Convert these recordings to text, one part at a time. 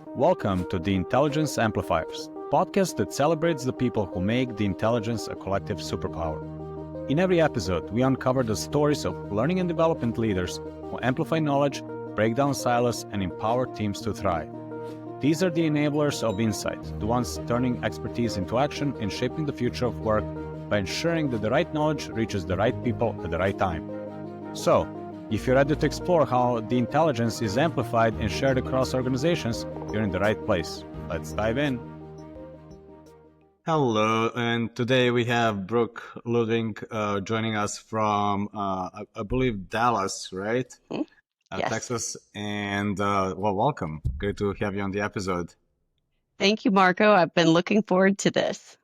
Welcome to the Intelligence Amplifiers, podcast that celebrates the people who make the intelligence a collective superpower. In every episode, we uncover the stories of learning and development leaders who amplify knowledge, break down silos, and empower teams to thrive. These are the enablers of insight, the ones turning expertise into action and shaping the future of work by ensuring that the right knowledge reaches the right people at the right time. So, if you're ready to explore how the intelligence is amplified and shared across organizations, you're in the right place. Let's dive in. Hello, and today we have Brooke Ludwig joining us from, I believe, Dallas, right? Yes. Texas. And welcome. Great to have you on the episode. Thank you, Marco. I've been looking forward to this.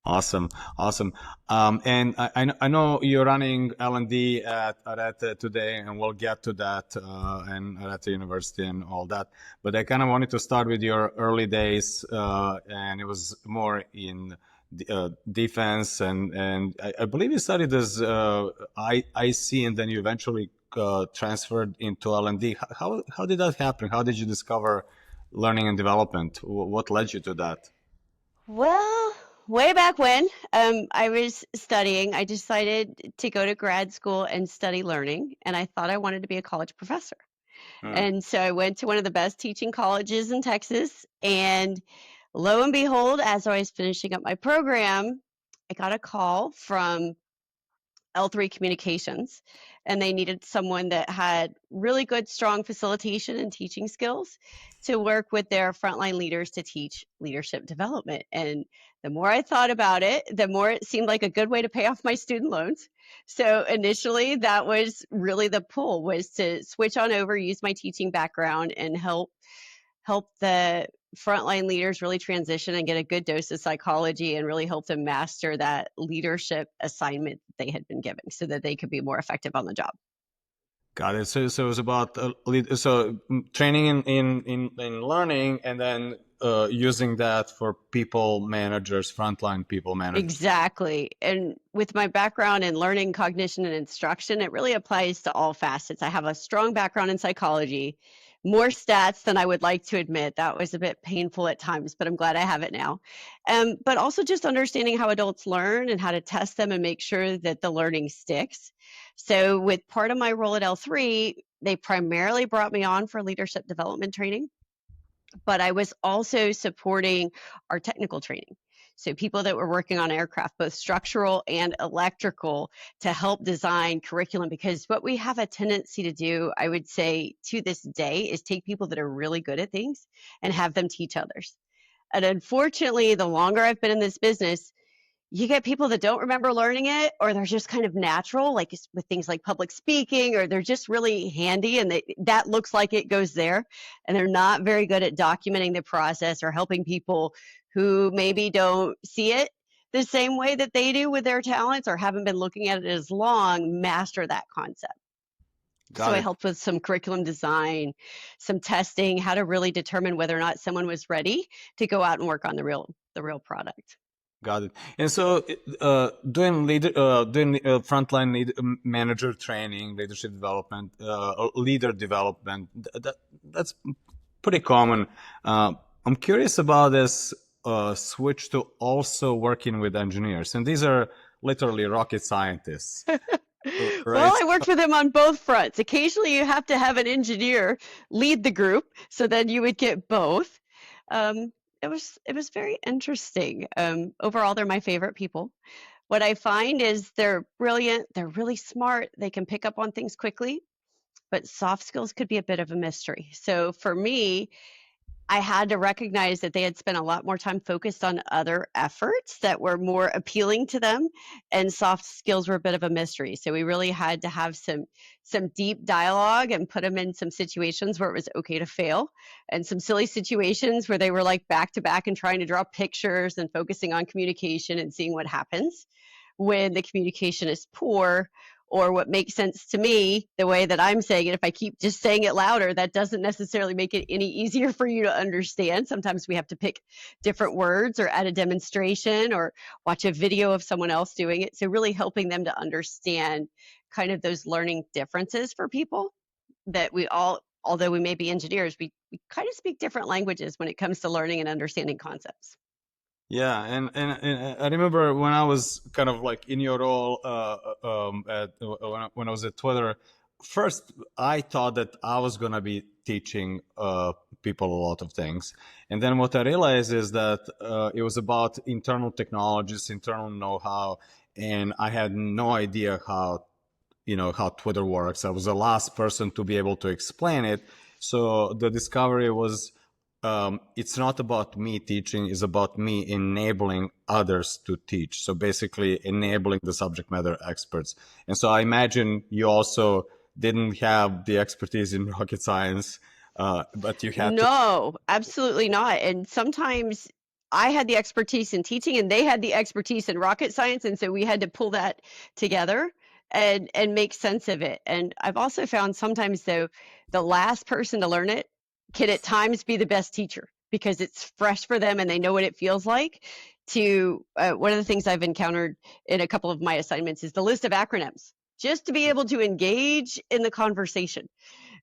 Awesome. And I know you're running L&D at Arete today, and we'll get to that and Arete University and all that. But I kind of wanted to start with your early days, and it was more in defense, and I believe you studied as IC, and then you eventually transferred into L&D. How did that happen? How did you discover learning and development? What led you to that? Well, way back when I was studying, I decided to go to grad school and study learning, and I thought I wanted to be a college professor. And so I went to one of the best teaching colleges in Texas, and lo and behold, as I was finishing up my program, I got a call from L3 Communications, and they needed someone that had really good, strong facilitation and teaching skills to work with their frontline leaders to teach leadership development. And the more I thought about it, the more it seemed like a good way to pay off my student loans. So initially, that was really the pull, was to switch on over, use my teaching background, and help the frontline leaders really transition and get a good dose of psychology and really help them master that leadership assignment they had been given so that they could be more effective on the job. Got it. So it was about training in learning, and then using that for people managers, frontline people managers. Exactly. And with my background in learning, cognition, and instruction, it really applies to all facets. I have a strong background in psychology, more stats than I would like to admit. That was a bit painful at times, but I'm glad I have it now. But also just understanding how adults learn and how to test them and make sure that the learning sticks. So with part of my role at L3, they primarily brought me on for leadership development training, but I was also supporting our technical training. So people that were working on aircraft, both structural and electrical, to help design curriculum, because what we have a tendency to do, I would say to this day, is take people that are really good at things and have them teach others. And unfortunately, the longer I've been in this business, you get people that don't remember learning it, or they're just kind of natural, like with things like public speaking, or they're just really handy and that looks like it goes there. And they're not very good at documenting the process or helping people who maybe don't see it the same way that they do with their talents or haven't been looking at it as long, master that concept. I helped with some curriculum design, some testing, how to really determine whether or not someone was ready to go out and work on the real product. Got it. And so, doing frontline manager training, leadership development, leader development, that's pretty common. I'm curious about this switch to also working with engineers, and these are literally rocket scientists. Right? Well, I worked with them on both fronts. Occasionally, you have to have an engineer lead the group, so then you would get both. It was very interesting. Overall, they're my favorite people. What I find is they're brilliant, they're really smart, they can pick up on things quickly, but soft skills could be a bit of a mystery. So for me, I had to recognize that they had spent a lot more time focused on other efforts that were more appealing to them, and soft skills were a bit of a mystery. So we really had to have some deep dialogue and put them in some situations where it was okay to fail, and some silly situations where they were like back to back and trying to draw pictures and focusing on communication and seeing what happens when the communication is poor, or what makes sense to me, the way that I'm saying it. If I keep just saying it louder, that doesn't necessarily make it any easier for you to understand. Sometimes we have to pick different words or add a demonstration or watch a video of someone else doing it. So really helping them to understand kind of those learning differences for people, that we all although we may be engineers, we kind of speak different languages when it comes to learning and understanding concepts. Yeah, and I remember when I was kind of like in your role when I was at Twitter. First, I thought that I was gonna be teaching people a lot of things, and then what I realized is that it was about internal technologies, internal know-how, and I had no idea how Twitter works. I was the last person to be able to explain it. So the discovery was it's not about me teaching, it's about me enabling others to teach. So basically enabling the subject matter experts. And so I imagine you also didn't have the expertise in rocket science, but you had to. No, absolutely not. And sometimes I had the expertise in teaching and they had the expertise in rocket science. And so we had to pull that together and make sense of it. And I've also found sometimes, though, the last person to learn it can at times be the best teacher because it's fresh for them and they know what it feels like. One of the things I've encountered in a couple of my assignments is the list of acronyms, just to be able to engage in the conversation.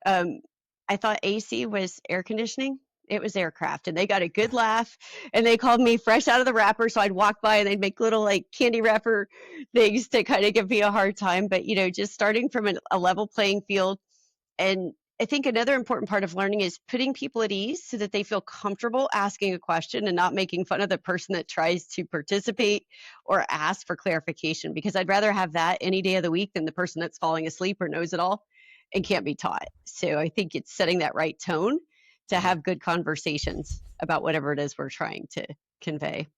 I thought AC was air conditioning. It was aircraft, and they got a good laugh, and they called me fresh out of the wrapper. So I'd walk by and they'd make little like candy wrapper things to kind of give me a hard time. But just starting from a level playing field. And I think another important part of learning is putting people at ease so that they feel comfortable asking a question and not making fun of the person that tries to participate or ask for clarification, because I'd rather have that any day of the week than the person that's falling asleep or knows it all and can't be taught. So I think it's setting that right tone to have good conversations about whatever it is we're trying to convey.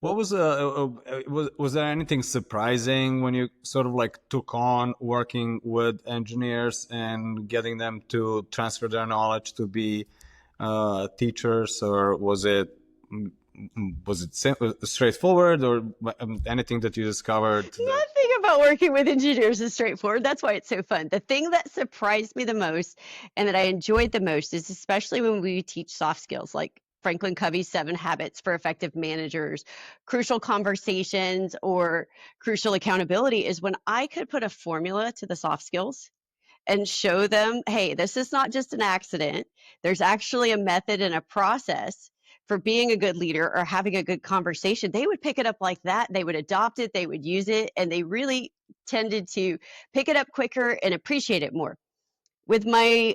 What was there anything surprising when you sort of like took on working with engineers and getting them to transfer their knowledge to be teachers, or was it straightforward, or anything that you discovered? Nothing about working with engineers is straightforward. That's why it's so fun. The thing that surprised me the most and that I enjoyed the most is especially when we teach soft skills like Franklin Covey's 7 Habits for Effective Managers, crucial conversations, or crucial accountability, is when I could put a formula to the soft skills and show them, hey, this is not just an accident. There's actually a method and a process for being a good leader or having a good conversation. They would pick it up like that. They would adopt it. They would use it. And they really tended to pick it up quicker and appreciate it more. With my,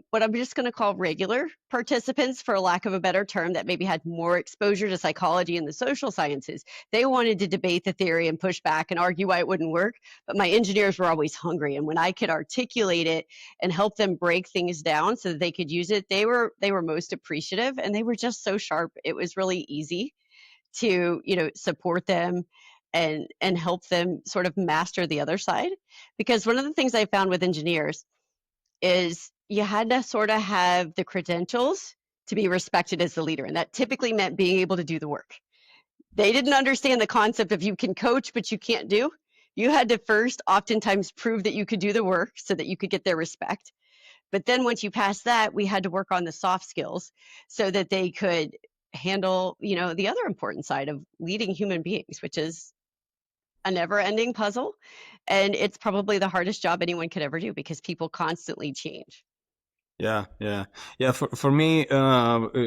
what I'm just going to call regular participants, for lack of a better term, that maybe had more exposure to psychology and the social sciences, they wanted to debate the theory and push back and argue why it wouldn't work. But my engineers were always hungry. And when I could articulate it and help them break things down so that they could use it, they were most appreciative, and they were just so sharp. It was really easy to, support them and help them sort of master the other side. Because one of the things I found with engineers is you had to sort of have the credentials to be respected as the leader. And that typically meant being able to do the work. They didn't understand the concept of you can coach, but you can't do. You had to first oftentimes prove that you could do the work so that you could get their respect. But then once you passed that, we had to work on the soft skills so that they could handle, the other important side of leading human beings, which is a never-ending puzzle, and it's probably the hardest job anyone could ever do because people constantly change. Yeah. For me,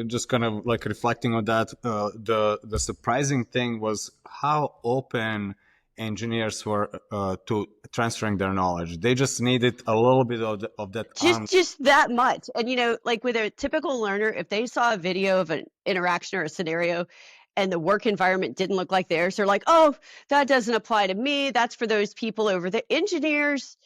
just kind of like reflecting on that, the surprising thing was how open engineers were to transferring their knowledge. They just needed a little bit of that. Just that much. And like with a typical learner, if they saw a video of an interaction or a scenario and the work environment didn't look like theirs, they're like, oh, that doesn't apply to me. That's for those people over there. Engineers,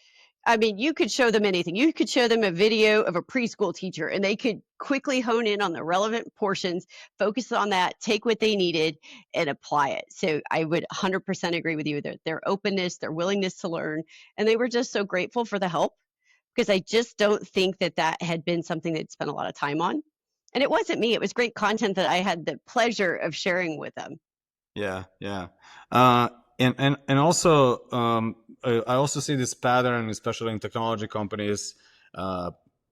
I mean, you could show them anything. You could show them a video of a preschool teacher and they could quickly hone in on the relevant portions, focus on that, take what they needed and apply it. So I would 100% agree with you. Their openness, their willingness to learn, and they were just so grateful for the help, because I just don't think that had been something they'd spent a lot of time on. And it wasn't me. It was great content that I had the pleasure of sharing with them. Yeah. And also, I also see this pattern, especially in technology companies.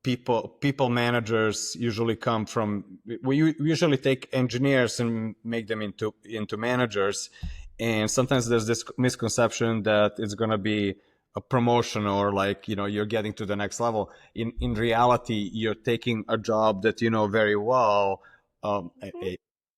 People managers usually come from. We usually take engineers and make them into managers, and sometimes there's this misconception that it's going to be a promotion or like, you're getting to the next level. In reality, you're taking a job that you know very well,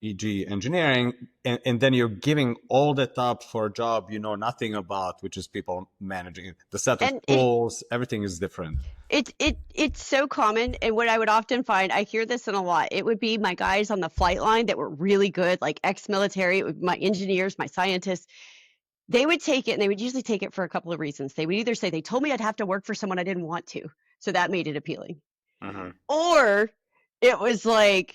e.g. engineering, and then you're giving all that up for a job you know nothing about, which is people managing. The set of And tools, everything is different. it's so common. And what I would often find, I hear this in a lot, it would be my guys on the flight line that were really good, like ex-military, my engineers, my scientists. They would take it, and they would usually take it for a couple of reasons. They would either say they told me I'd have to work for someone I didn't want to, so that made it appealing. Or it was like,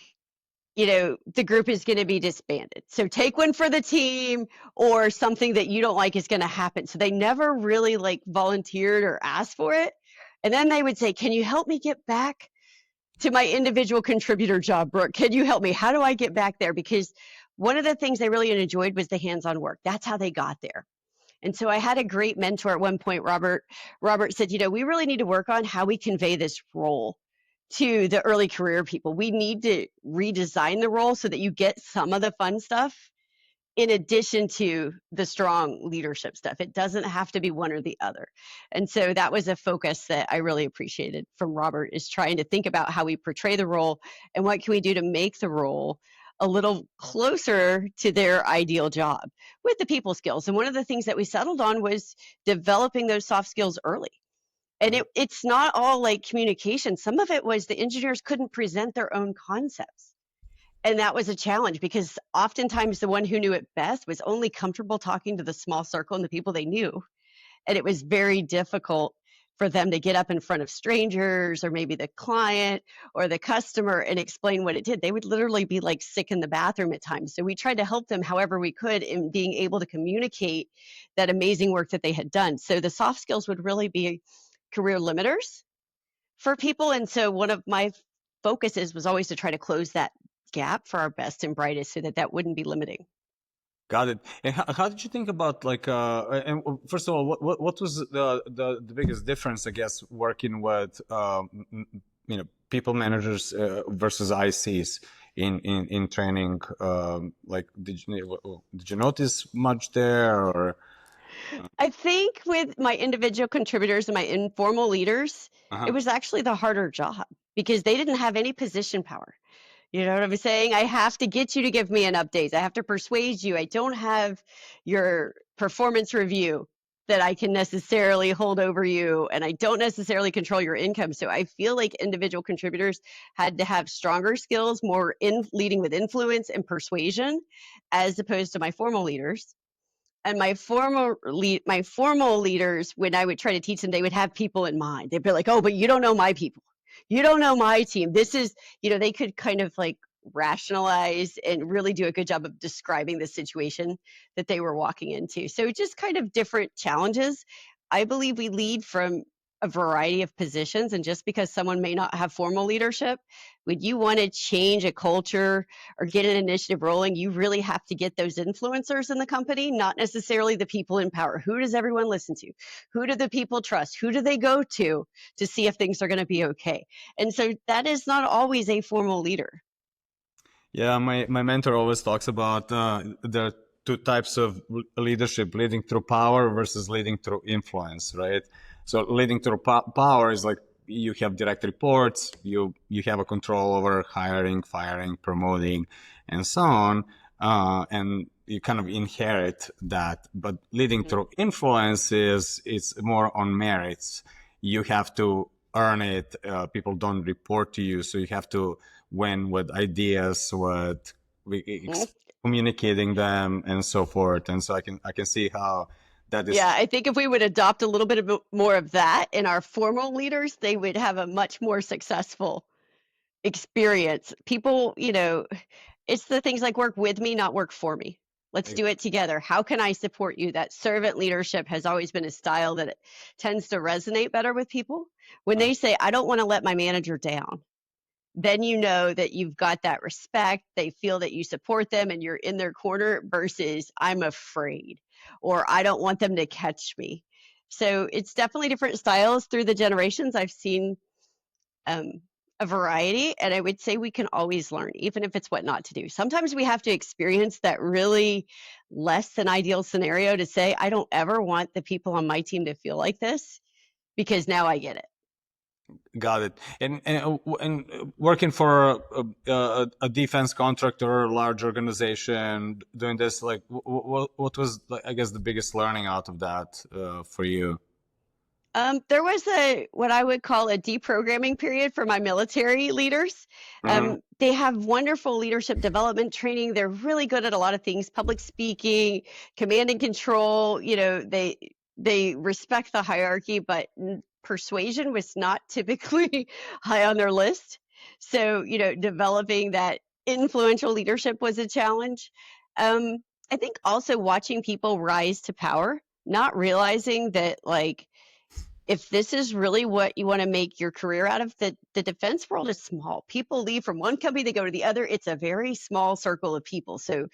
the group is going to be disbanded. So take one for the team, or something that you don't like is going to happen. So they never really like volunteered or asked for it. And then they would say, can you help me get back to my individual contributor job, Brooke? Can you help me? How do I get back there? Because one of the things they really enjoyed was the hands-on work. That's how they got there. And so I had a great mentor at one point, Robert. Robert said, we really need to work on how we convey this role to the early career people. We need to redesign the role so that you get some of the fun stuff in addition to the strong leadership stuff. It doesn't have to be one or the other. And so that was a focus that I really appreciated from Robert, is trying to think about how we portray the role and what can we do to make the role a little closer to their ideal job with the people skills. And one of the things that we settled on was developing those soft skills early. And it's not all like communication. Some of it was the engineers couldn't present their own concepts. And that was a challenge, because oftentimes the one who knew it best was only comfortable talking to the small circle and the people they knew. And it was very difficult for them to get up in front of strangers or maybe the client or the customer and explain what it did. They would literally be like sick in the bathroom at times. So we tried to help them however we could in being able to communicate that amazing work that they had done. So the soft skills would really be career limiters for people. And so one of my focuses was always to try to close that gap for our best and brightest so that wouldn't be limiting. Got it. And how did you think about like? And first of all, what was the biggest difference, I guess, working with people managers versus ICs in training? Like, did you notice much there, or? I think with my individual contributors and my informal leaders, it was actually the harder job, because they didn't have any position power. You know what I'm saying? I have to get you to give me an update. I have to persuade you. I don't have your performance review that I can necessarily hold over you, and I don't necessarily control your income. So I feel like individual contributors had to have stronger skills, more in leading with influence and persuasion, as opposed to my formal leaders. And my formal leaders, when I would try to teach them, they would have people in mind. They'd be like, oh, but you don't know my people. You don't know my team. This is, they could kind of like rationalize and really do a good job of describing the situation that they were walking into. So just kind of different challenges. I believe we lead from a variety of positions. And just because someone may not have formal leadership, when you want to change a culture or get an initiative rolling, you really have to get those influencers in the company, not necessarily the people in power. Who does everyone listen to? Who do the people trust? Who do they go to see if things are going to be okay? And so that is not always a formal leader. Yeah, my mentor always talks about there are two types of leadership: leading through power versus leading through influence, right? So leading through power is like you have direct reports, you have a control over hiring, firing, promoting, and so on, and you kind of inherit that. But leading through influence it's more on merits. You have to earn it. People don't report to you, so you have to win with ideas, with communicating them, and so forth. And so I can see how that is. Yeah, I think if we would adopt a little bit more of that in our formal leaders, they would have a much more successful experience. People, it's the things like work with me, not work for me. Let's do it together. How can I support you? That servant leadership has always been a style that tends to resonate better with people. When they say, I don't want to let my manager down, then you know that you've got that respect. They feel that you support them and you're in their corner, versus I'm afraid, or I don't want them to catch me. So it's definitely different styles through the generations. I've seen a a variety, and I would say we can always learn, even if it's what not to do. Sometimes we have to experience that really less than ideal scenario to say, I don't ever want the people on my team to feel like this, because now I get it. Got it. And working for a defense contractor, large organization, doing this, like, what was, like, I guess, the biggest learning out of that for you? There was what I would call a deprogramming period for my military leaders. They have wonderful leadership development training. They're really good at a lot of things, public speaking, command and control. They respect the hierarchy, but persuasion was not typically high on their list. So, developing that influential leadership was a challenge. I think also watching people rise to power, not realizing that, like, if this is really what you want to make your career out of, the defense world is small. People leave from one company, they go to the other. It's a very small circle of people. So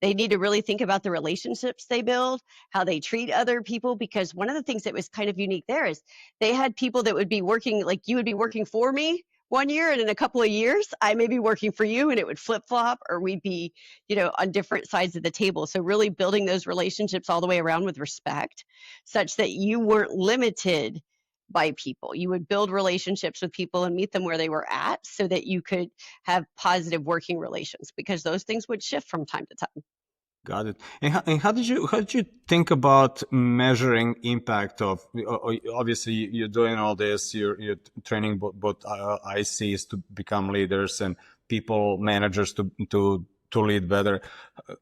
they need to really think about the relationships they build, how they treat other people, because one of the things that was kind of unique there is they had people that would be working, like you would be working for me one year, and in a couple of years, I may be working for you, and it would flip flop, or we'd be, on different sides of the table. So really building those relationships all the way around with respect, such that you weren't limited by people. You would build relationships with people and meet them where they were at, so that you could have positive working relations, because those things would shift from time to time. Got it. And how did you think about measuring impact of? Obviously, you're doing all this. You're training both ICs to become leaders and people managers to lead better.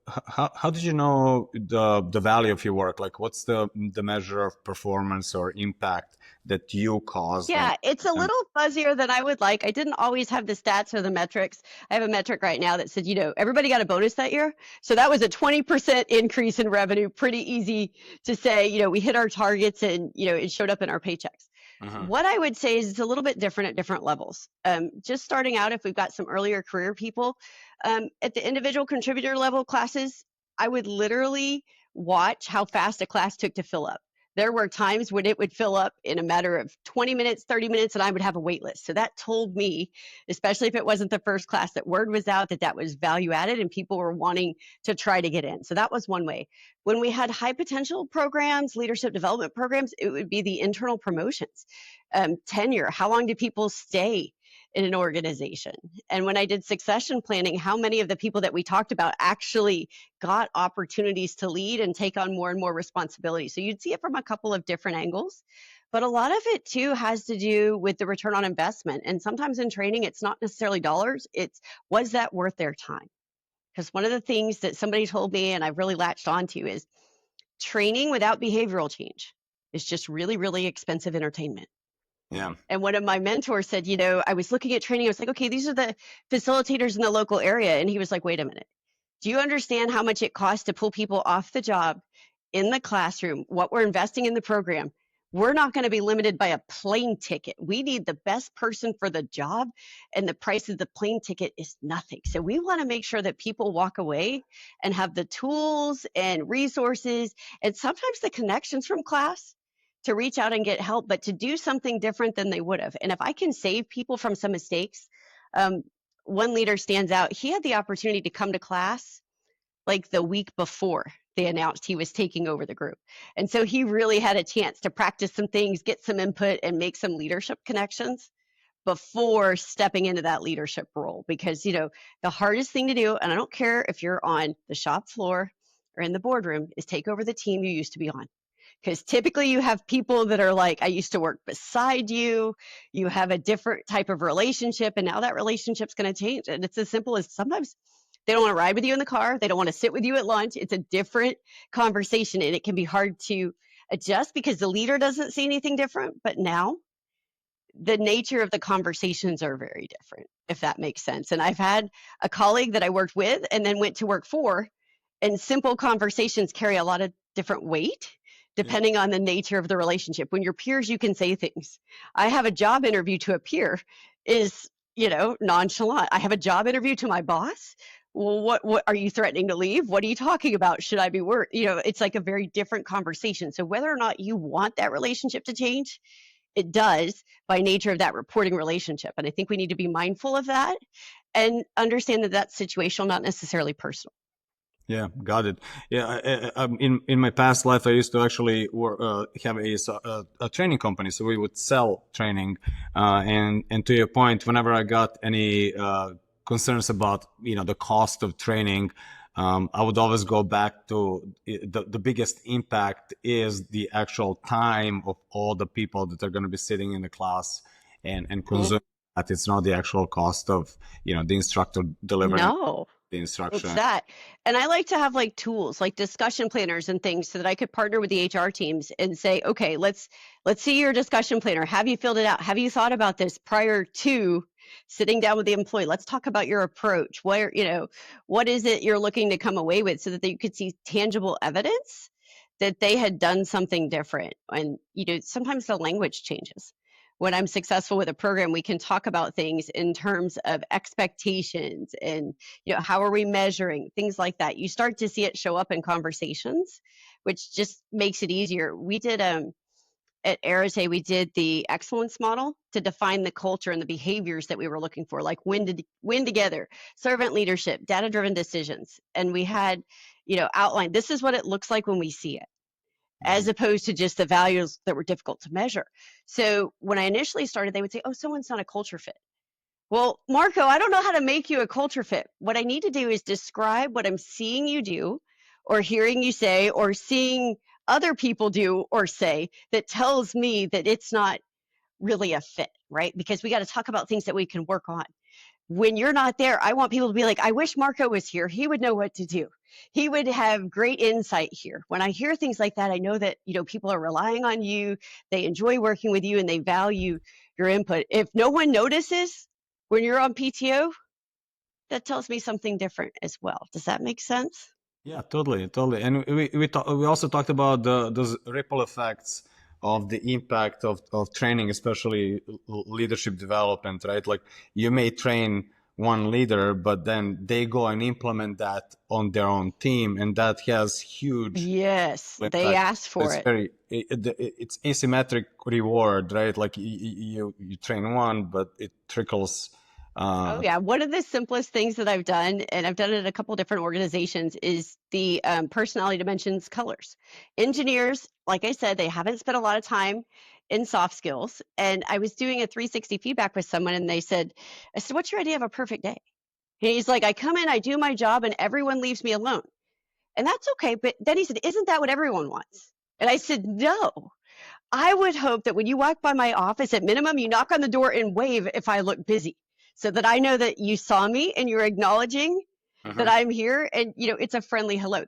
How did you know the value of your work? Like, what's the measure of performance or impact that you caused? Yeah, it's a little fuzzier than I would like. I didn't always have the stats or the metrics. I have a metric right now that said, everybody got a bonus that year. So that was a 20% increase in revenue. Pretty easy to say, we hit our targets, and, it showed up in our paychecks. What I would say is it's a little bit different at different levels. Just starting out, if we've got some earlier career people, at the individual contributor level classes, I would literally watch how fast a class took to fill up. There were times when it would fill up in a matter of 20 minutes, 30 minutes, and I would have a wait list. So that told me, especially if it wasn't the first class, that word was out that was value added and people were wanting to try to get in. So that was one way. When we had high potential programs, leadership development programs, it would be the internal promotions, tenure. How long do people stay in an organization? And when I did succession planning, how many of the people that we talked about actually got opportunities to lead and take on more and more responsibility? So you'd see it from a couple of different angles, but a lot of it too has to do with the return on investment. And sometimes in training, it's not necessarily dollars, it's, was that worth their time? Because one of the things that somebody told me, and I've really latched onto, is training without behavioral change is just really, really expensive entertainment. Yeah. And one of my mentors said, I was looking at training. I was like, okay, these are the facilitators in the local area. And he was like, wait a minute. Do you understand how much it costs to pull people off the job in the classroom? What we're investing in the program? We're not going to be limited by a plane ticket. We need the best person for the job, and the price of the plane ticket is nothing. So we want to make sure that people walk away and have the tools and resources and sometimes the connections from class to reach out and get help, but to do something different than they would have. And if I can save people from some mistakes, one leader stands out. He had the opportunity to come to class like the week before they announced he was taking over the group. And so he really had a chance to practice some things, get some input, and make some leadership connections before stepping into that leadership role. Because, the hardest thing to do, and I don't care if you're on the shop floor or in the boardroom, is take over the team you used to be on. Because typically you have people that are like, I used to work beside you. You have a different type of relationship, and now that relationship's going to change. And it's as simple as sometimes they don't want to ride with you in the car. They don't want to sit with you at lunch. It's a different conversation, and it can be hard to adjust because the leader doesn't see anything different. But now the nature of the conversations are very different, if that makes sense. And I've had a colleague that I worked with and then went to work for, and simple conversations carry a lot of different weight depending on the nature of the relationship. When you're peers, you can say things. I have a job interview to a peer is, nonchalant. I have a job interview to my boss. Well, what are you threatening to leave? What are you talking about? Should I be worried? It's like a very different conversation. So whether or not you want that relationship to change it does by nature of that reporting relationship. And I think we need to be mindful of that and understand that that's situational, not necessarily personal. Yeah, got it. Yeah, in my past life, I used to actually have a training company, so we would sell training. And to your point, whenever I got any concerns about the cost of training, I would always go back to the biggest impact is the actual time of all the people that are going to be sitting in the class and consuming that. It's not the actual cost of the instructor delivering No. the instruction. It's that. And I like to have like tools, like discussion planners and things so that I could partner with the HR teams and say, okay, let's see your discussion planner. Have you filled it out? Have you thought about this prior to sitting down with the employee? Let's talk about your approach. Where, what is it you're looking to come away with so that you could see tangible evidence that they had done something different. And, sometimes the language changes. When I'm successful with a program, we can talk about things in terms of expectations and, how are we measuring, things like that. You start to see it show up in conversations, which just makes it easier. We did at Arete, we did the excellence model to define the culture and the behaviors that we were looking for, like win together, servant leadership, data-driven decisions. And we had, outlined, this is what it looks like when we see it, as opposed to just the values that were difficult to measure. So when I initially started, they would say, oh, someone's not a culture fit. Well, Marco, I don't know how to make you a culture fit. What I need to do is describe what I'm seeing you do or hearing you say or seeing other people do or say that tells me that it's not really a fit, right? Because we got to talk about things that we can work on. When you're not there, I want people to be like, I wish Marco was here. He would know what to do. He would have great insight here. When I hear things like that, I know that, people are relying on you. They enjoy working with you and they value your input. If no one notices when you're on PTO, that tells me something different as well. Does that make sense? Yeah, totally. And we also talked about those ripple effects of the impact of training, especially leadership development, right? Like you may train one leader, but then they go and implement that on their own team, and that has huge. Yes, impact. they ask for it. It's asymmetric reward, right? Like you train one, but it trickles. Oh yeah, one of the simplest things that I've done, and I've done it at a couple different organizations, is the personality dimensions colors. Engineers, like I said, they haven't spent a lot of time in soft skills. And I was doing a 360 feedback with someone, and I said, what's your idea of a perfect day? And he's like, I come in, I do my job, and everyone leaves me alone. And that's okay. But then he said, isn't that what everyone wants? And I said, no. I would hope that when you walk by my office, at minimum, you knock on the door and wave if I look busy, so that I know that you saw me and you're acknowledging that I'm here, and it's a friendly hello.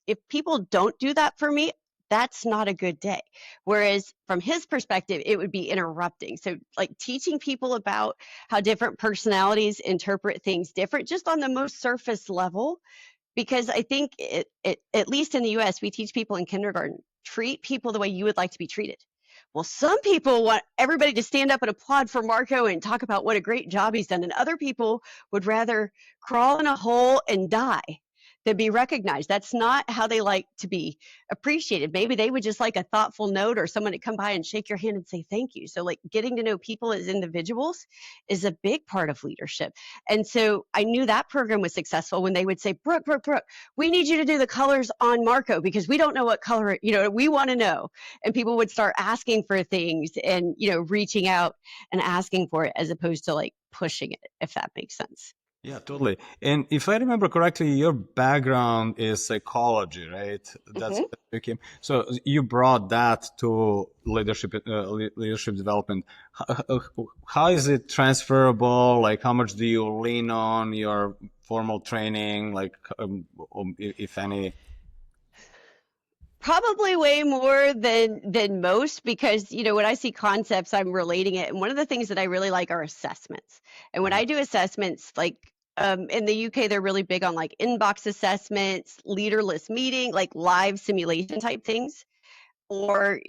If people don't do that for me, that's not a good day. Whereas from his perspective, it would be interrupting. So like teaching people about how different personalities interpret things different, just on the most surface level, because I think at least in the US, we teach people in kindergarten, treat people the way you would like to be treated. Well, some people want everybody to stand up and applaud for Marco and talk about what a great job he's done. And other people would rather crawl in a hole and die than be recognized. That's not how they like to be appreciated. Maybe they would just like a thoughtful note or someone to come by and shake your hand and say thank you. So like getting to know people as individuals is a big part of leadership. And so I knew that program was successful when they would say, Brooke, we need you to do the colors on Marco because we don't know what color, we want to know. And people would start asking for things and, reaching out and asking for it as opposed to like pushing it, if that makes sense. Yeah, totally. And if I remember correctly, your background is psychology, right? That's so you brought that to leadership development. How is it transferable? Like, how much do you lean on your formal training? Like, if any? Probably way more than most, because when I see concepts, I'm relating it. And one of the things that I really like are assessments. And when I do assessments, like in the UK, they're really big on like inbox assessments, leaderless meeting, like live simulation type things. Or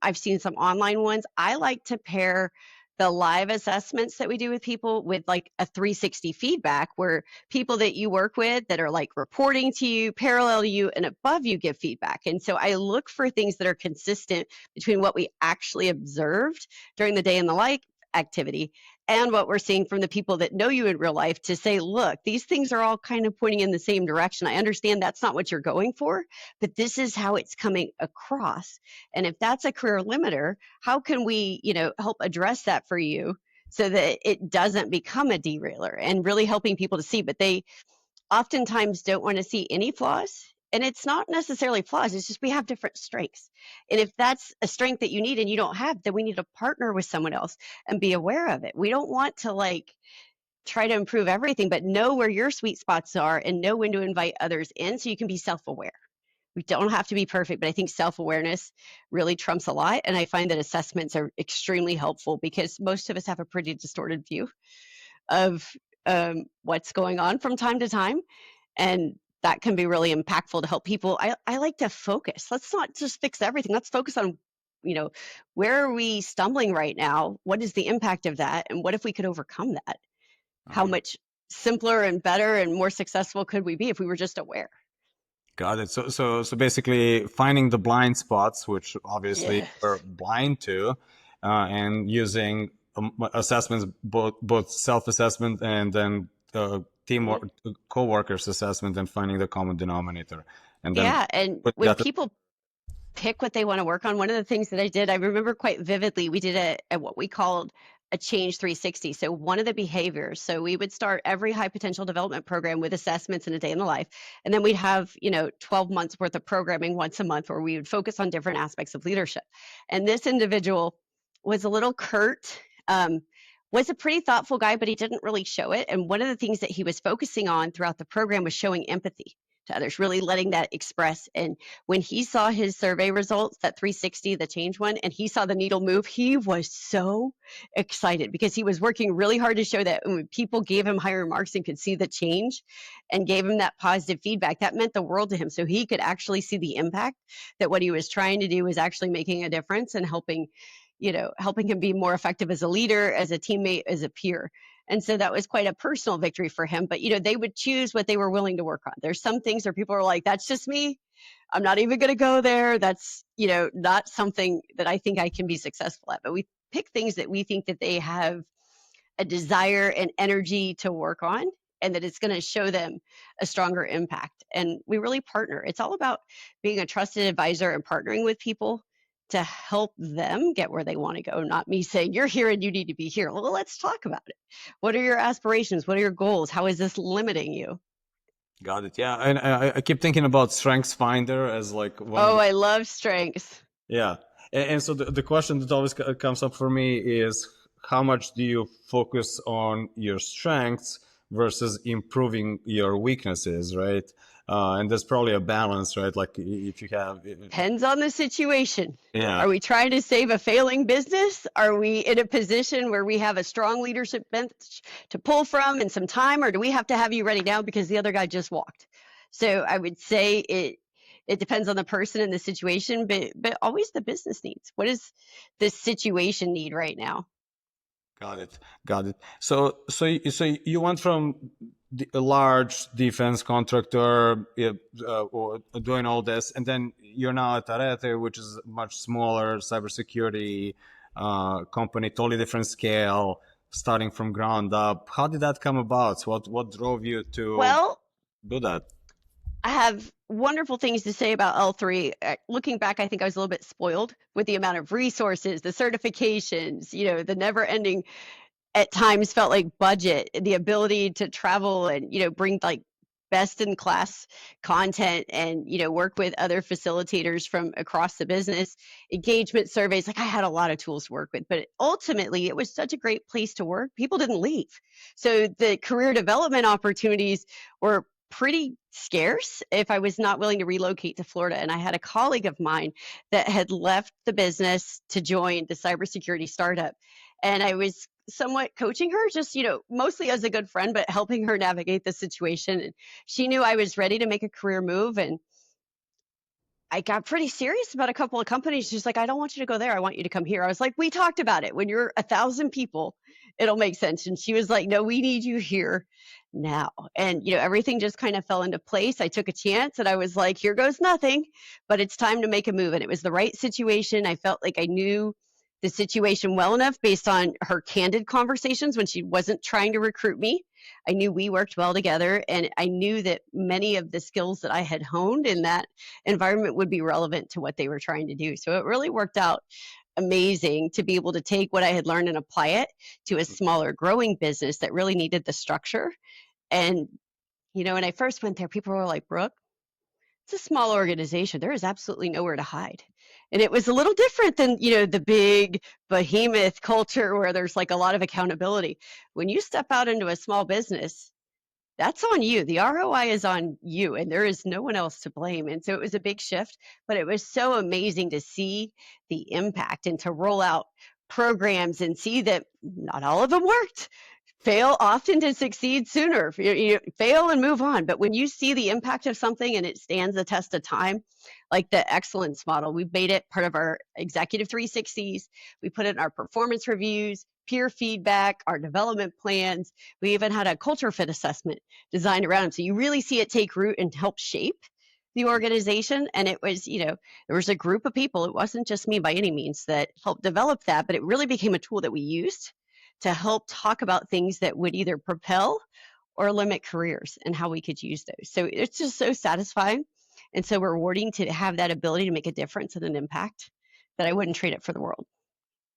I've seen some online ones. I like to pair the live assessments that we do with people with like a 360 feedback, where people that you work with that are like reporting to you, parallel to you, and above you give feedback. And so I look for things that are consistent between what we actually observed during the day in the life activity and what we're seeing from the people that know you in real life, to say, look, these things are all kind of pointing in the same direction. I understand that's not what you're going for, but this is how it's coming across. And if that's a career limiter, how can we, help address that for you so that it doesn't become a derailer, and really helping people to see. But they oftentimes don't want to see any flaws. And it's not necessarily flaws, it's just we have different strengths. And if that's a strength that you need and you don't have, then we need to partner with someone else and be aware of it. We don't want to like try to improve everything, but know where your sweet spots are and know when to invite others in so you can be self-aware. We don't have to be perfect, but I think self-awareness really trumps a lot. And I find that assessments are extremely helpful because most of us have a pretty distorted view of what's going on from time to time. And that can be really impactful to help people. I like to focus. Let's not just fix everything. Let's focus on, where are we stumbling right now? What is the impact of that? And what if we could overcome that? How much simpler and better and more successful could we be if we were just aware? Got it. So basically finding the blind spots, which obviously we're blind to, and using assessments, both self-assessment and then teamwork, co-workers assessment, and finding the common denominator. And then and when people pick what they want to work on, one of the things that I did, I remember quite vividly, we did a what we called a change 360. So one of the behaviors, so we would start every high potential development program with assessments and a day in the life. And then we'd have, 12 months worth of programming once a month where we would focus on different aspects of leadership. And this individual was a little curt, was a pretty thoughtful guy, but he didn't really show it. And one of the things that he was focusing on throughout the program was showing empathy to others, really letting that express. And when he saw his survey results, that 360, the change one, and he saw the needle move, he was so excited because he was working really hard to show that when people gave him higher marks and could see the change and gave him that positive feedback, that meant the world to him. So he could actually see the impact that what he was trying to do was actually making a difference and helping him be more effective as a leader, as a teammate, as a peer. And so that was quite a personal victory for him. But, they would choose what they were willing to work on. There's some things where people are like, that's just me. I'm not even going to go there. That's, not something that I think I can be successful at. But we pick things that we think that they have a desire and energy to work on, and that it's going to show them a stronger impact. And we really partner. It's all about being a trusted advisor and partnering with people to help them get where they want to go, not me saying, you're here and you need to be here. Well, let's talk about it. What are your aspirations? What are your goals? How is this limiting you? Got it. Yeah. And I keep thinking about Strengths Finder as like one. Oh, I love strengths. Yeah. And so the question that always comes up for me is, how much do you focus on your strengths versus improving your weaknesses, right? And there's probably a balance, right? Like if you have... Depends on the situation. Yeah. Are we trying to save a failing business? Are we in a position where we have a strong leadership bench to pull from and some time, or do we have to have you ready now because the other guy just walked? So I would say it depends on the person and the situation, but always the business needs. What does this situation need right now? Got it. So you went from a large defense contractor or doing all this, and then you're now at Arete, which is a much smaller cybersecurity company, totally different scale, starting from ground up. How did that come about? What drove you to do that? I have wonderful things to say about L3. Looking back, I think I was a little bit spoiled with the amount of resources, the certifications, the never-ending, at times felt like budget, the ability to travel and, bring like best-in-class content and, work with other facilitators from across the business, engagement surveys. Like I had a lot of tools to work with, but ultimately it was such a great place to work. People didn't leave. So the career development opportunities were pretty scarce if I was not willing to relocate to Florida. And I had a colleague of mine that had left the business to join the cybersecurity startup. And I was somewhat coaching her, just, mostly as a good friend, but helping her navigate the situation. And she knew I was ready to make a career move. And I got pretty serious about a couple of companies. She's like, I don't want you to go there. I want you to come here. I was like, we talked about it. When you're 1,000 people, it'll make sense. And she was like, no, we need you here now. And, everything just kind of fell into place. I took a chance and I was like, here goes nothing, but it's time to make a move. And it was the right situation. I felt like I knew the situation well enough based on her candid conversations when she wasn't trying to recruit me. I knew we worked well together, and I knew that many of the skills that I had honed in that environment would be relevant to what they were trying to do. So it really worked out amazing to be able to take what I had learned and apply it to a smaller growing business that really needed the structure. And, when I first went there, people were like, Brooke, it's a small organization. There is absolutely nowhere to hide. And it was a little different than, the big behemoth culture where there's like a lot of accountability. When you step out into a small business, that's on you. The ROI is on you, and there is no one else to blame. And so it was a big shift, but it was so amazing to see the impact and to roll out programs and see that not all of them worked. Fail often to succeed sooner. You fail and move on. But when you see the impact of something and it stands the test of time, like the excellence model, we've made it part of our executive 360s. We put it in our performance reviews, peer feedback, our development plans. We even had a culture fit assessment designed around them. So you really see it take root and help shape the organization. And it was, there was a group of people, it wasn't just me by any means, that helped develop that, but it really became a tool that we used to help talk about things that would either propel or limit careers and how we could use those. So it's just so satisfying and so rewarding to have that ability to make a difference and an impact that I wouldn't trade it for the world.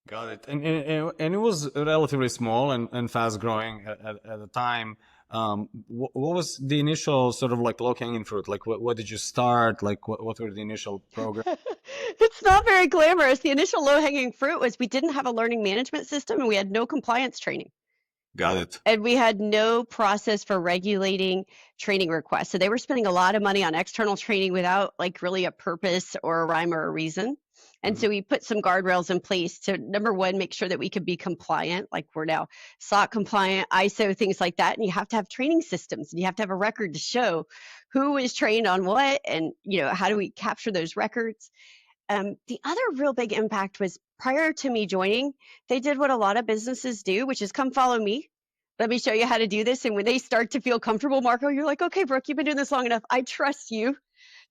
Got it. And it was relatively small and fast growing at the time. What was the initial sort of like low-hanging fruit? Like what did you start? Like what were the initial programs? It's not very glamorous. The initial low-hanging fruit was we didn't have a learning management system and we had no compliance training. Got it. And we had no process for regulating training requests. So they were spending a lot of money on external training without like really a purpose or a rhyme or a reason. And so we put some guardrails in place to, number one, make sure that we could be compliant, like we're now SOC compliant, ISO, things like that. And you have to have training systems and you have to have a record to show who is trained on what and, how do we capture those records. The other real big impact was prior to me joining, they did what a lot of businesses do, which is come follow me. Let me show you how to do this. And when they start to feel comfortable, Marco, you're like, okay, Brooke, you've been doing this long enough. I trust you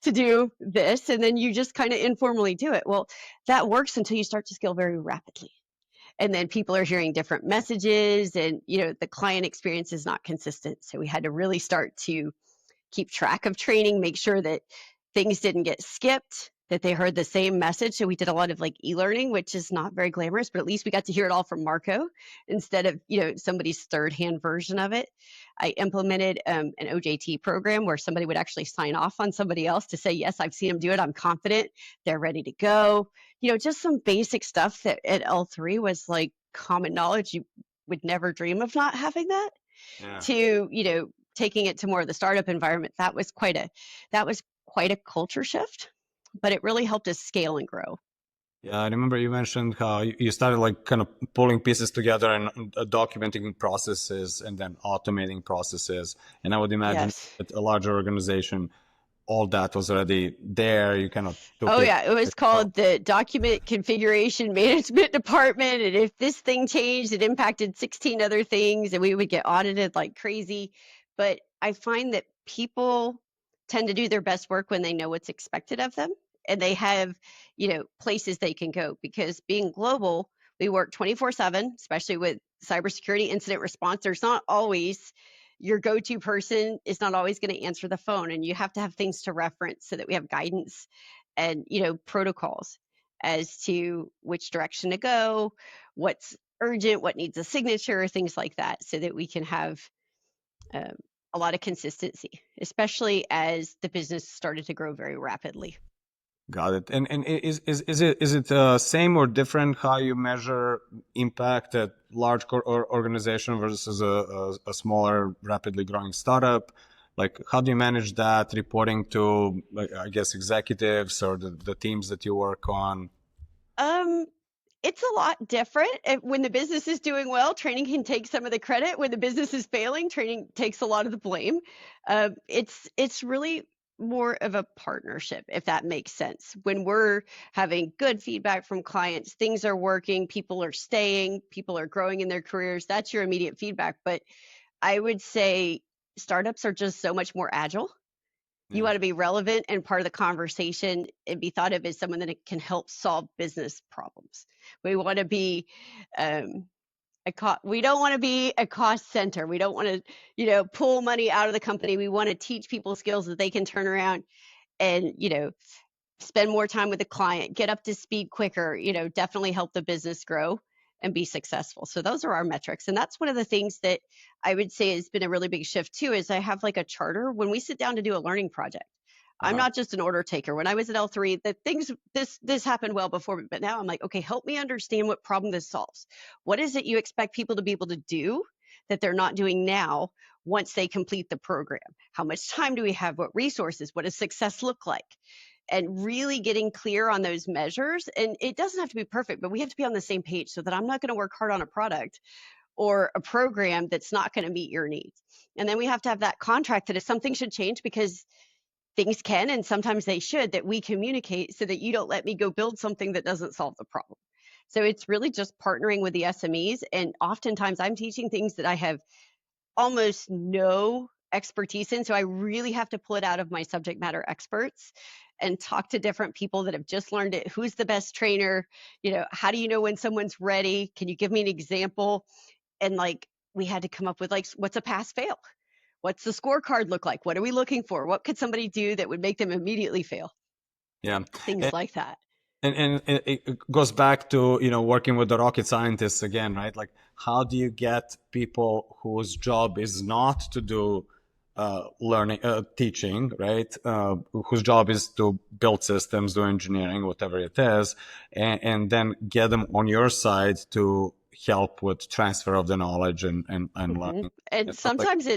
to do this. And then you just kind of informally do it. Well, that works until you start to scale very rapidly. And then people are hearing different messages and, the client experience is not consistent. So we had to really start to keep track of training, make sure that things didn't get skipped, that they heard the same message. So we did a lot of like e-learning, which is not very glamorous, but at least we got to hear it all from Marco instead of, somebody's third-hand version of it. I implemented an OJT program where somebody would actually sign off on somebody else to say, yes, I've seen them do it. I'm confident they're ready to go. Just some basic stuff that at L3 was like common knowledge. You would never dream of not having that. Yeah. To, taking it to more of the startup environment. That was quite a culture shift, but it really helped us scale and grow. Yeah, I remember you mentioned how you started like kind of pulling pieces together and documenting processes and then automating processes. And I would imagine that a larger organization, all that was already there. You kind of took it was called the Document Configuration Management Department. And if this thing changed, it impacted 16 other things and we would get audited like crazy. But I find that people tend to do their best work when they know what's expected of them. And they have, places they can go because being global, we work 24/7, especially with cybersecurity incident response. There's not always your go-to person is not always going to answer the phone, and you have to have things to reference so that we have guidance and, protocols as to which direction to go, what's urgent, what needs a signature, things like that, so that we can have a lot of consistency, especially as the business started to grow very rapidly. Got it. And is it same or different how you measure impact at large organization versus a smaller, rapidly growing startup? Like, how do you manage that reporting to, like, I guess, executives or the teams that you work on? It's a lot different. When the business is doing well, training can take some of the credit. When the business is failing, training takes a lot of the blame. It's really more of a partnership, if that makes sense. When we're having good feedback from clients, things are working, people are staying, people are growing in their careers, that's your immediate feedback. But I would say startups are just so much more agile. You Yeah. want to be relevant and part of the conversation and be thought of as someone that can help solve business problems. We want to be we don't want to be a cost center. We don't want to, pull money out of the company. We want to teach people skills that they can turn around and, spend more time with the client, get up to speed quicker, definitely help the business grow and be successful. So those are our metrics. And that's one of the things that I would say has been a really big shift too, is I have like a charter when we sit down to do a learning project. I'm not just an order taker. When I was at L3, the things this happened well before, but now I'm like, okay, help me understand what problem this solves. What is it you expect people to be able to do that they're not doing now once they complete the program? How much time do we have? What resources? What does success look like? And really getting clear on those measures. And it doesn't have to be perfect, but we have to be on the same page so that I'm not going to work hard on a product or a program that's not going to meet your needs. And then we have to have that contract that if something should change, because things can and sometimes they should, that we communicate so that you don't let me go build something that doesn't solve the problem. So it's really just partnering with the SMEs. And oftentimes I'm teaching things that I have almost no expertise in. So I really have to pull it out of my subject matter experts and talk to different people that have just learned it. Who's the best trainer? How do you know when someone's ready? Can you give me an example? And like, we had to come up with like, what's a pass fail? What's the scorecard look like? What are we looking for? What could somebody do that would make them immediately fail? Yeah. Things like that. And it goes back to, working with the rocket scientists again, right? Like, how do you get people whose job is not to do teaching, right? Whose job is to build systems, do engineering, whatever it is, and then get them on your side to help with transfer of the knowledge and learning. And sometimes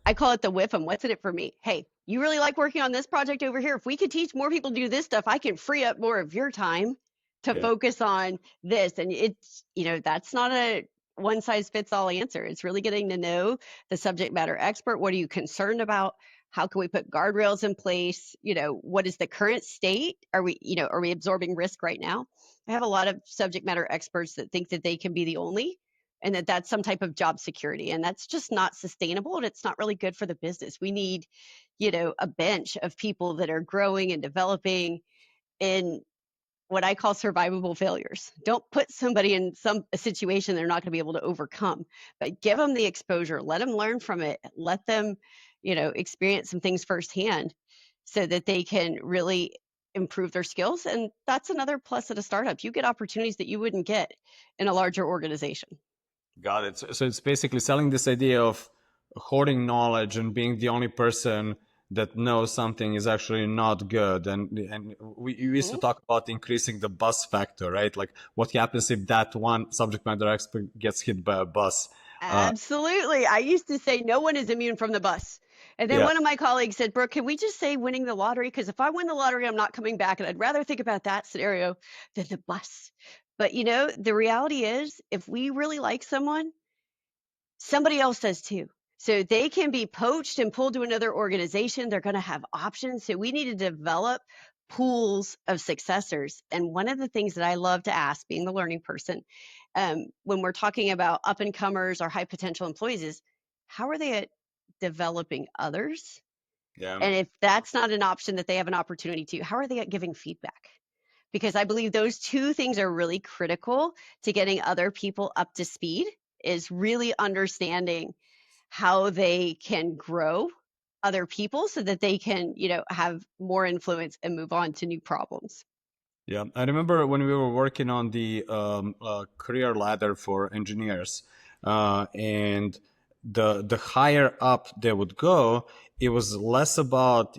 I call it the whip 'em. What's in it for me? Hey, you really like working on this project over here? If we could teach more people to do this stuff, I can free up more of your time to focus on this. And it's, that's not a one size fits all answer. It's really getting to know the subject matter expert. What are you concerned about? How can we put guardrails in place? What is the current state? Are we absorbing risk right now? I have a lot of subject matter experts that think that they can be the only, and that's some type of job security. And that's just not sustainable. And it's not really good for the business. We need, a bench of people that are growing and developing in what I call survivable failures. Don't put somebody in a situation they're not going to be able to overcome, but give them the exposure, let them learn from it, let them, experience some things firsthand so that they can really improve their skills. And that's another plus at a startup. You get opportunities that you wouldn't get in a larger organization. Got it. So it's basically selling this idea of hoarding knowledge and being the only person that knows something is actually not good. And we used to talk about increasing the bus factor, right? Like, what happens if that one subject matter expert gets hit by a bus? Absolutely. I used to say no one is immune from the bus. And then one of my colleagues said, Brooke, can we just say winning the lottery? Because if I win the lottery, I'm not coming back. And I'd rather think about that scenario than the bus. But, the reality is, if we really like someone, somebody else does too. So they can be poached and pulled to another organization. They're going to have options. So we need to develop pools of successors. And one of the things that I love to ask, being the learning person, when we're talking about up and comers or high potential employees, is how are they at developing others? Yeah. And if that's not an option that they have an opportunity to, how are they at giving feedback? Because I believe those two things are really critical to getting other people up to speed, is really understanding how they can grow other people so that they can, have more influence and move on to new problems. Yeah, I remember when we were working on the career ladder for engineers, and the higher up they would go, it was less about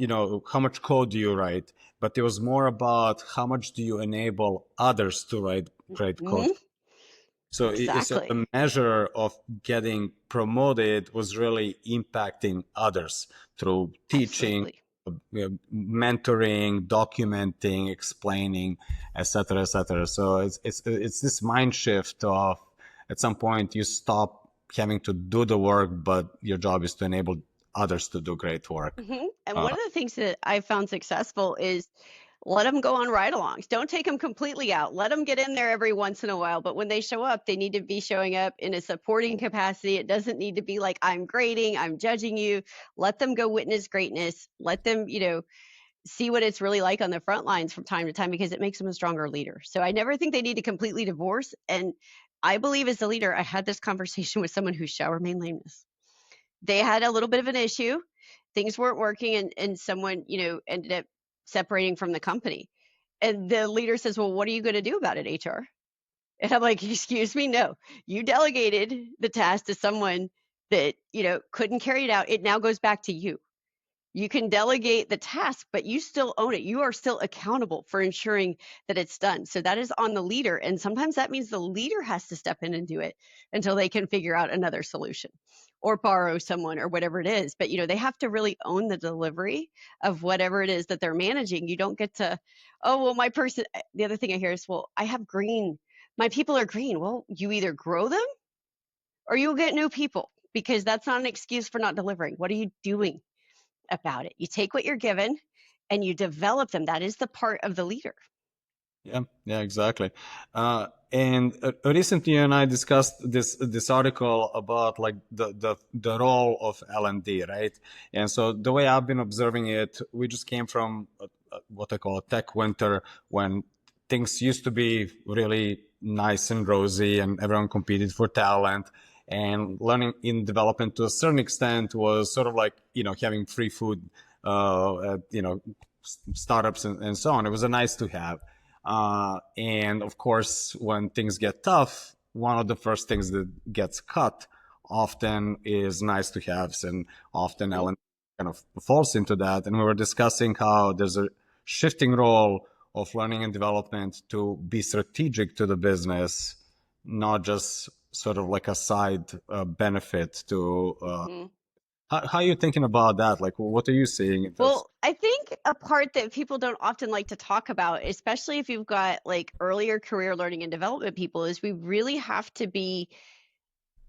how much code do you write, but it was more about how much do you enable others to write great code. So Exactly. the measure of getting promoted was really impacting others through teaching, mentoring, documenting, explaining, etc., etc. So it's this mind shift of, at some point you stop having to do the work, but your job is to enable others to do great work. And Uh, one of the things that I found successful is let them go on ride-alongs. Don't take them completely out. Let them get in there every once in a while. But when they show up, they need to be showing up in a supporting capacity. It doesn't need to be like, I'm grading, I'm judging you. Let them go witness greatness. Let them, see what it's really like on the front lines from time to time because it makes them a stronger leader. So I never think they need to completely divorce. And I believe as a leader, I had this conversation with someone who's shower main lameness. They had a little bit of an issue. Things weren't working and someone, ended up separating from the company. And the leader says, well, what are you going to do about it, HR? And I'm like, excuse me, no. You delegated the task to someone that, couldn't carry it out. It now goes back to you. You can delegate the task, but you still own it. You are still accountable for ensuring that it's done. So that is on the leader. And sometimes that means the leader has to step in and do it until they can figure out another solution or borrow someone or whatever it is. But, they have to really own the delivery of whatever it is that they're managing. You don't get to, oh, well, my person, the other thing I hear is, well, I have green. My people are green. Well, you either grow them or you'll get new people because that's not an excuse for not delivering. What are you doing about it? You take what you're given and you develop them. That is the part of the leader. yeah, exactly. And recently, you and I discussed this article about like the role of L&D, right? And so the way I've been observing it, we just came from what I call a tech winter when things used to be really nice and rosy and everyone competed for talent. And learning in development to a certain extent was sort of like, having free food, startups and so on. It was a nice to have. And of course, when things get tough, one of the first things that gets cut often is nice to haves, and often Ellen kind of falls into that. And we were discussing how there's a shifting role of learning and development to be strategic to the business, not just sort of like a side benefit to. How are you thinking about that? Like, what are you seeing in terms? Well, I think a part that people don't often like to talk about, especially if you've got like earlier career learning and development people, is we really have to be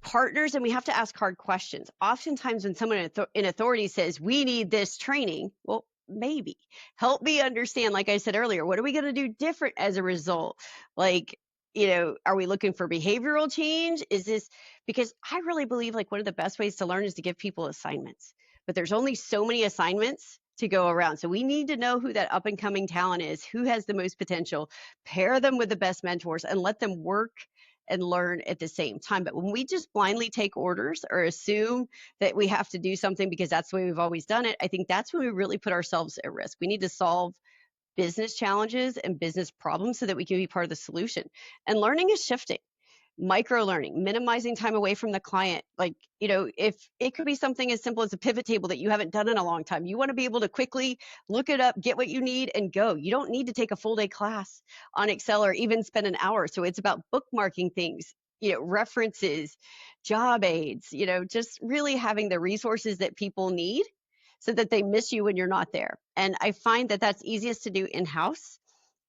partners and we have to ask hard questions. Oftentimes when someone in authority says, we need this training, well, maybe help me understand, like I said earlier, what are we going to do different as a result? Like, are we looking for behavioral change? Is this because I really believe like one of the best ways to learn is to give people assignments, but there's only so many assignments to go around. So we need to know who that up and coming talent is, who has the most potential, pair them with the best mentors and let them work and learn at the same time. But when we just blindly take orders or assume that we have to do something because that's the way we've always done it, I think that's when we really put ourselves at risk. We need to solve business challenges and business problems so that we can be part of the solution. And learning is shifting. Micro learning, minimizing time away from the client. Like, if it could be something as simple as a pivot table that you haven't done in a long time, you want to be able to quickly look it up, get what you need and go. You don't need to take a full day class on Excel or even spend an hour. So it's about bookmarking things, references, job aids, just really having the resources that people need so that they miss you when you're not there. And I find that that's easiest to do in-house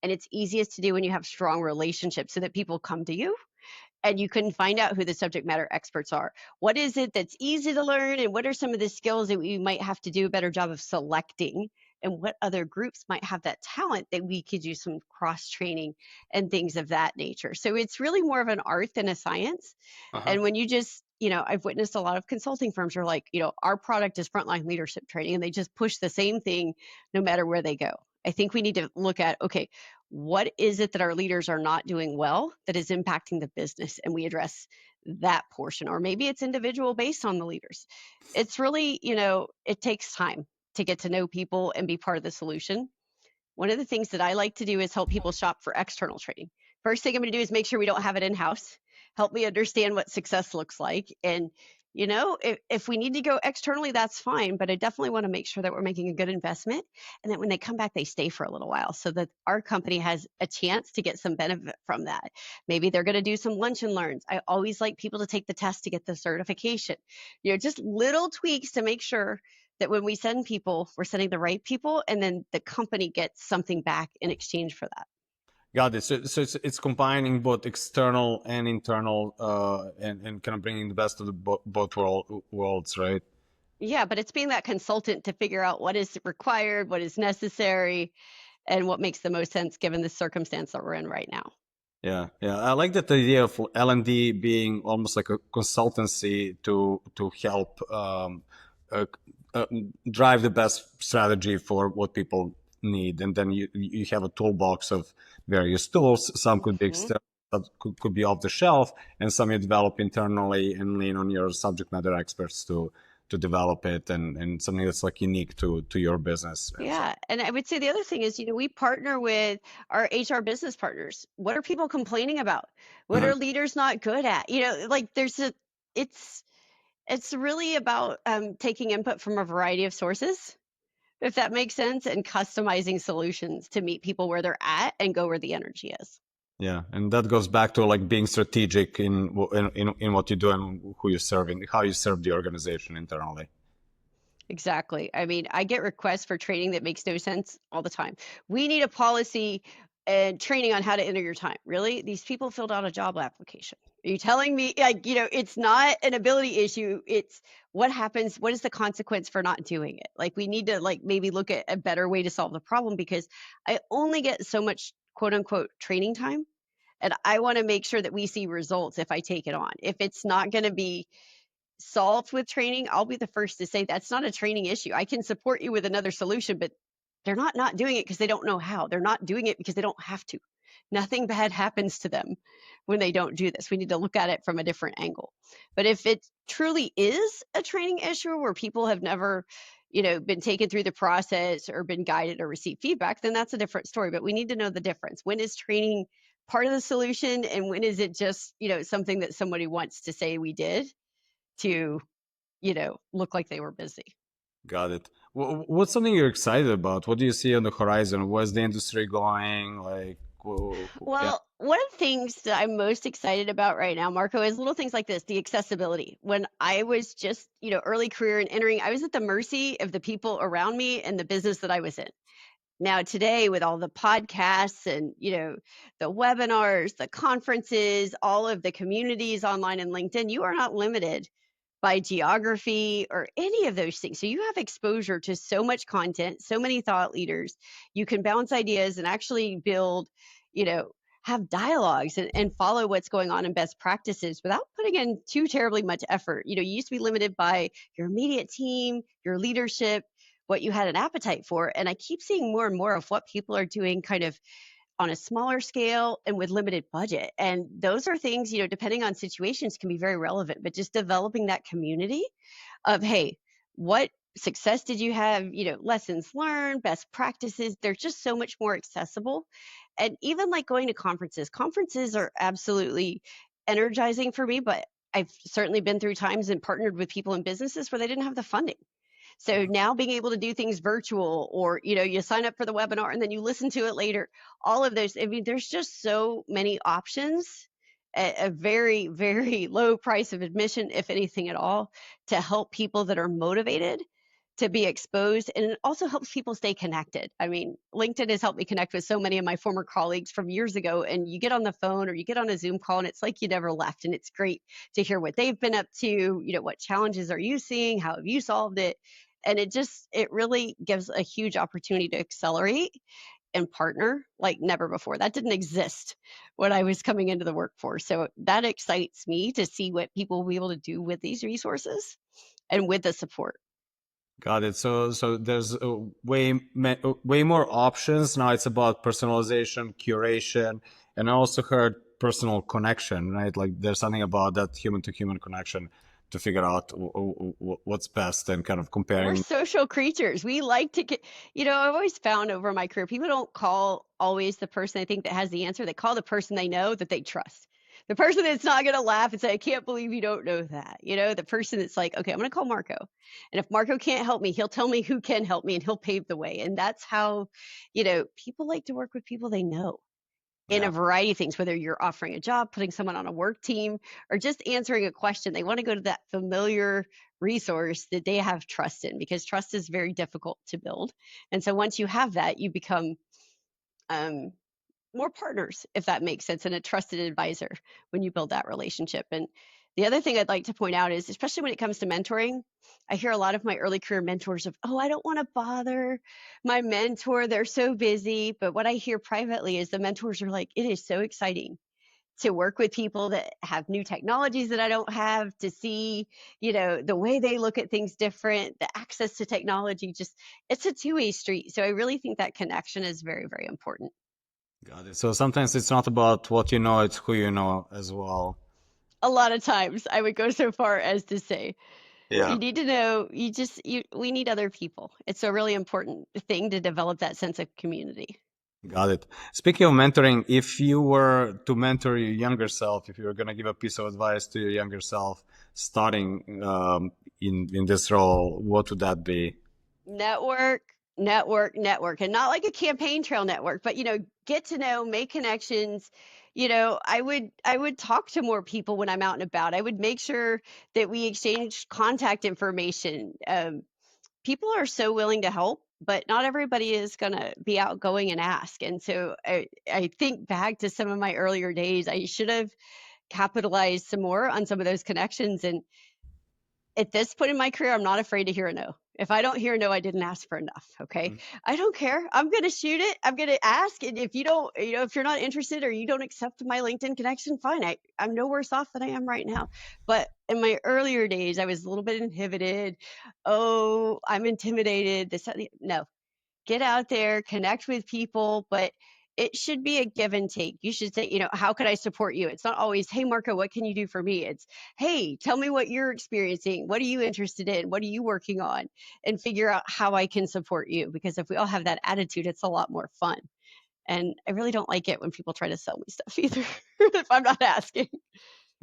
and it's easiest to do when you have strong relationships so that people come to you and you can find out who the subject matter experts are. What is it that's easy to learn and what are some of the skills that we might have to do a better job of selecting and what other groups might have that talent that we could do some cross training and things of that nature. So it's really more of an art than a science. And when you just, I've witnessed a lot of consulting firms are like, our product is frontline leadership training and they just push the same thing no matter where they go. I think we need to look at, okay, what is it that our leaders are not doing well that is impacting the business? And we address that portion, or maybe it's individual based on the leaders. It's really, it takes time to get to know people and be part of the solution. One of the things that I like to do is help people shop for external training. First thing I'm going to do is make sure we don't have it in-house. Help me understand what success looks like. And, if we need to go externally, that's fine. But I definitely want to make sure that we're making a good investment and that when they come back, they stay for a little while so that our company has a chance to get some benefit from that. Maybe they're going to do some lunch and learns. I always like people to take the test to get the certification. Just little tweaks to make sure that when we send people, we're sending the right people, and then the company gets something back in exchange for that. Got it. So it's combining both external and internal, and kind of bringing the best of the both worlds, right? Yeah, but it's being that consultant to figure out what is required, what is necessary, and what makes the most sense given the circumstance that we're in right now. Yeah, yeah. I like that idea of L&D being almost like a consultancy to help uh, uh, drive the best strategy for what people need, and then you have a toolbox of various tools. Some could be Mhm. external, that could be off the shelf, and some you develop internally and lean on your subject matter experts to develop it, and something that's like unique to your business. And so, Yeah. And I would say the other thing is, we partner with our HR business partners. What are people complaining about? What Mhm. are leaders not good at? Like it's it's really about taking input from a variety of sources, if that makes sense, and customizing solutions to meet people where they're at and go where the energy is. Yeah, and that goes back to like being strategic in what you do and who you serve and how you serve the organization internally. Exactly. I mean, I get requests for training that makes no sense all the time. We need a policy and training on how to enter your time. Really? These people filled out a job application. Are you telling me, like, it's not an ability issue. It's what happens, what is the consequence for not doing it? Like, we need to, like, maybe look at a better way to solve the problem, because I only get so much quote unquote training time. And I want to make sure that we see results if I take it on. If it's not going to be solved with training, I'll be the first to say that's not a training issue. I can support you with another solution, but they're not doing it because they don't know how. They're not doing it because they don't have to. Nothing bad happens to them when they don't do this. We need to look at it from a different angle. But if it truly is a training issue where people have never, been taken through the process or been guided or received feedback, then that's a different story. But we need to know the difference. When is training part of the solution, and when is it just, something that somebody wants to say we did to, look like they were busy. Got it. What's something you're excited about? What do you see on the horizon? Where's the industry going? Like, yeah. Well, one of the things that I'm most excited about right now, Marco, is little things like this, the accessibility. When I was just, early career and entering, I was at the mercy of the people around me and the business that I was in. Now, today, with all the podcasts and, the webinars, the conferences, all of the communities online and LinkedIn, you are not limited by geography or any of those things. So you have exposure to so much content, so many thought leaders. You can bounce ideas and actually build, you know, have dialogues and follow what's going on in best practices without putting in too terribly much effort. You used to be limited by your immediate team, your leadership, what you had an appetite for. And I keep seeing more and more of what people are doing kind of on a smaller scale and with limited budget. And those are things, depending on situations, can be very relevant. But just developing that community of, hey, what success did you have? Lessons learned, best practices. They're just so much more accessible. And even like going to conferences are absolutely energizing for me. But I've certainly been through times and partnered with people in businesses where they didn't have the funding. So now being able to do things virtual, or, you sign up for the webinar and then you listen to it later, all of those, I mean, there's just so many options at a very, very low price of admission, if anything at all, to help people that are motivated to be exposed. And it also helps people stay connected. I mean, LinkedIn has helped me connect with so many of my former colleagues from years ago. And you get on the phone or you get on a Zoom call and it's like you never left. And it's great to hear what they've been up to. What challenges are you seeing? How have you solved it? And it really gives a huge opportunity to accelerate and partner like never before. That didn't exist when I was coming into the workforce. So that excites me to see what people will be able to do with these resources and with the support. Got it. So there's way more options now. It's about personalization, curation, and I also heard personal connection, right? Like there's something about that human to human connection to figure out what's best and kind of We're comparing. social creatures. We like to get, I've always found over my career, people don't call always the person they think that has the answer. They call the person they know that they trust. The person that's not going to laugh and say, I can't believe you don't know that. The person that's like, okay, I'm going to call Marco. And if Marco can't help me, he'll tell me who can help me and he'll pave the way. And that's how, people like to work with people they know in Yeah. a variety of things, whether you're offering a job, putting someone on a work team, or just answering a question. They want to go to that familiar resource that they have trust in, because trust is very difficult to build. And so once you have that, you become more partners, if that makes sense, and a trusted advisor when you build that relationship. And The other thing I'd like to point out is, especially when it comes to mentoring, I hear a lot of my early career mentors of, oh, I don't want to bother my mentor. They're so busy. But what I hear privately is the mentors are like, it is so exciting to work with people that have new technologies that I don't have, to see, the way they look at things different, the access to technology, just it's a two-way street. So I really think that connection is very, very important. Got it. So sometimes it's not about what you know, it's who you know as well. A lot of times I would go so far as to say, Yeah. you need to know, we need other people. It's a really important thing to develop that sense of community. Got it. Speaking of mentoring, if you were to mentor your younger self, if you were going to give a piece of advice to your younger self starting in this role, what would that be? Network, and not like a campaign trail network, but get to know, make connections. I would talk to more people when I'm out and about. I would make sure that we exchange contact information. People are so willing to help, but not everybody is going to be outgoing and ask. And so I think back to some of my earlier days, I should have capitalized some more on some of those connections. And at this point in my career, I'm not afraid to hear a no. If I don't hear a no, I didn't ask for enough. Okay. I don't care. I'm going to shoot it. I'm going to ask. And if you don't, if you're not interested or you don't accept my LinkedIn connection, fine. I'm no worse off than I am right now. But in my earlier days, I was a little bit inhibited. Oh, I'm intimidated. No, get out there, connect with people, but it should be a give and take. You should say, how can I support you? It's not always, hey, Marco, what can you do for me? It's, hey, tell me what you're experiencing. What are you interested in? What are you working on? And figure out how I can support you. Because if we all have that attitude, it's a lot more fun. And I really don't like it when people try to sell me stuff either, if I'm not asking.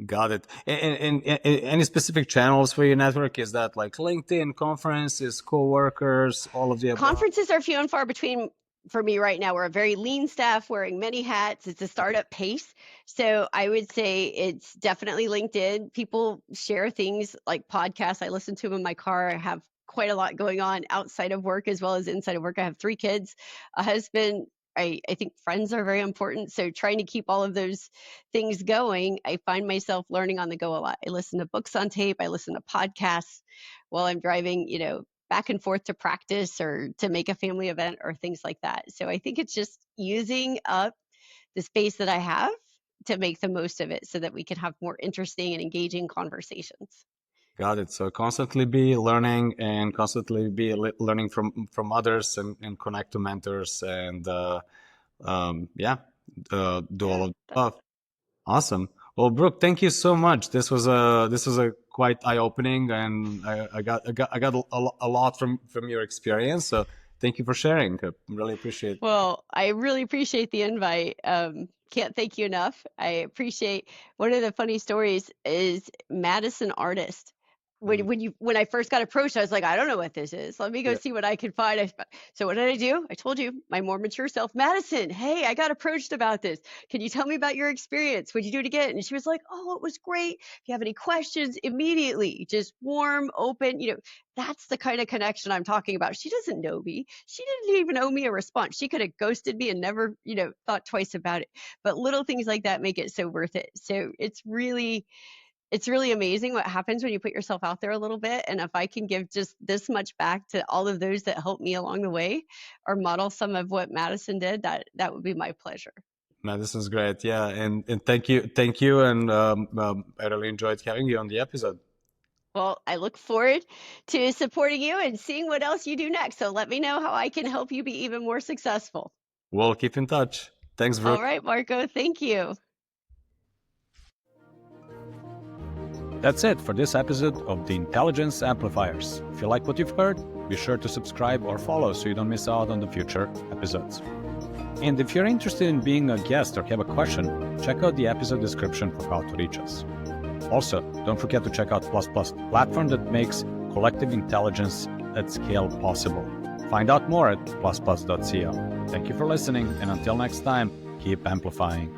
Got it. And any specific channels for your network? Is that like LinkedIn, conferences, co-workers, all of the above? Conferences are few and far between for me right now. We're a very lean staff wearing many hats. It's a startup pace. So I would say it's definitely LinkedIn. People share things like podcasts. I listen to them in my car. I have quite a lot going on outside of work as well as inside of work. I have 3 kids, a husband. I think friends are very important. So trying to keep all of those things going, I find myself learning on the go a lot. I listen to books on tape. I listen to podcasts while I'm driving, back and forth to practice or to make a family event or things like that. So I think it's just using up the space that I have to make the most of it so that we can have more interesting and engaging conversations. Got it. So constantly be learning and constantly be learning from others and connect to mentors and do all of the stuff. Awesome. Well, Brooke, thank you so much. This was a quite eye-opening, and I got a lot from your experience. So thank you for sharing. I really appreciate it. Well, I really appreciate the invite. Can't thank you enough. I appreciate one of the funny stories is Madison Artist. When I first got approached, I was like, I don't know what this is. Let me go see what I can find. So what did I do? I told you, my more mature self, Madison, hey, I got approached about this. Can you tell me about your experience? Would you do it again? And she was like, oh, it was great. If you have any questions, immediately, just warm, open, that's the kind of connection I'm talking about. She doesn't know me. She didn't even owe me a response. She could have ghosted me and never, thought twice about it. But little things like that make it so worth it. So it's really amazing what happens when you put yourself out there a little bit. And if I can give just this much back to all of those that helped me along the way or model some of what Madison did, that would be my pleasure. Madison's great. Yeah. And thank you. And I really enjoyed having you on the episode. Well, I look forward to supporting you and seeing what else you do next. So let me know how I can help you be even more successful. We'll keep in touch. Thanks, Brooke. All right, Marco. Thank you. That's it for this episode of the Intelligence Amplifiers. If you like what you've heard, be sure to subscribe or follow so you don't miss out on the future episodes. And if you're interested in being a guest or have a question, check out the episode description for how to reach us. Also, don't forget to check out Plus, the platform that makes collective intelligence at scale possible. Find out more at plusplus.co. Thank you for listening, and until next time, keep amplifying.